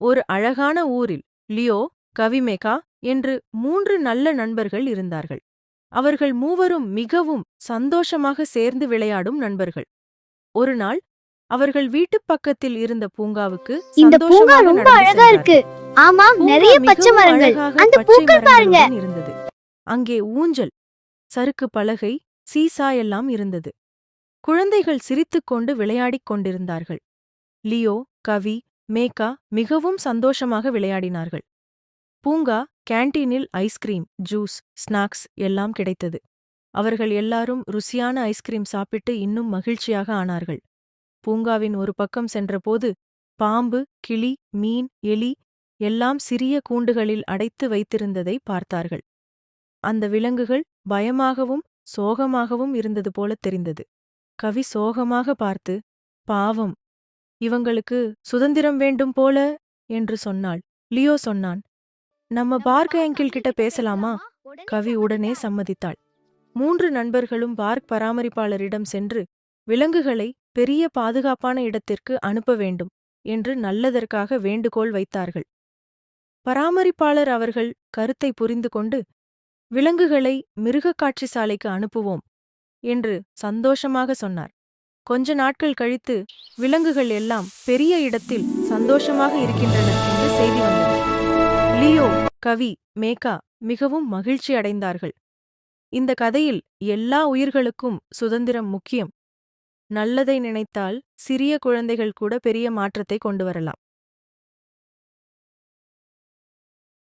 ஒரு அழகான ஊரில் லியோ, கவிமேகா என்று 3 நல்ல நண்பர்கள் இருந்தார்கள். அவர்கள் மூவரும் மிகவும் சந்தோஷமாக சேர்ந்து விளையாடும் நண்பர்கள். ஒரு நாள் அவர்கள் வீட்டுப் பக்கத்தில் இருந்த பூங்காவுக்கு இந்த பூங்கா சந்தோஷமாக ரொம்ப நடந்து அழகா இருக்கு. சென்றார்கள். ஆமாம், பூங்கா நிறைய பச்சை மிகவும் மரங்கள். அழகாக அந்த பச்சை பூக்கள் பாருங்க. மரங்களுடன் இருந்தது. அங்கே ஊஞ்சல், சறுக்கு பலகை, சீசா எல்லாம் இருந்தது. குழந்தைகள் சிரித்துக்கொண்டு விளையாடிக் கொண்டிருந்தார்கள். லியோ, கவி, மேகா மிகவும் சந்தோஷமாக விளையாடினார்கள். பூங்கா கேண்டீனில் ஐஸ்கிரீம், ஜூஸ், ஸ்நாக்ஸ் எல்லாம் கிடைத்தது. அவர்கள் எல்லாரும் ருசியான ஐஸ்கிரீம் சாப்பிட்டு இன்னும் மகிழ்ச்சியாக ஆனார்கள். பூங்காவின் ஒரு பக்கம் சென்றபோது பாம்பு, கிளி, மீன், எலி எல்லாம் சிறிய கூண்டுகளில் அடைத்து வைத்திருந்ததை பார்த்தார்கள். அந்த விலங்குகள் பயமாகவும் சோகமாகவும் இருந்தது போல தெரிந்தது. கவி சோகமாக பார்த்து, பாவம், இவங்களுக்கு சுதந்திரம் வேண்டும் போல என்று சொன்னாள். லியோ சொன்னான், நம்ம பார்க் அங்கிள் கிட்ட பேசலாமா? கவி உடனே சம்மதித்தாள். 3 நண்பர்களும் பார்க் பராமரிப்பாளரிடம் சென்று விலங்குகளை பெரிய பாதுகாப்பான இடத்திற்கு அனுப்ப வேண்டும் என்று நல்லதற்காக வேண்டுகோள் வைத்தார்கள். பராமரிப்பாளர் அவர்கள் கருத்தை புரிந்து கொண்டு, விலங்குகளை மிருகக்காட்சி சாலைக்கு அனுப்புவோம் என்று சந்தோஷமாக சொன்னார். கொஞ்ச நாட்கள் கழித்து விலங்குகள் எல்லாம் பெரிய இடத்தில் சந்தோஷமாக இருக்கின்றன என்று செய்தி வந்தது. லியோ, கவி, மேகா மிகவும் மகிழ்ச்சி அடைந்தார்கள். இந்த கதையில் எல்லா உயிர்களுக்கும் சுதந்திரம் முக்கியம். நல்லதை நினைத்தால் சிறிய குழந்தைகள் கூட பெரிய மாற்றத்தை கொண்டு வரலாம்.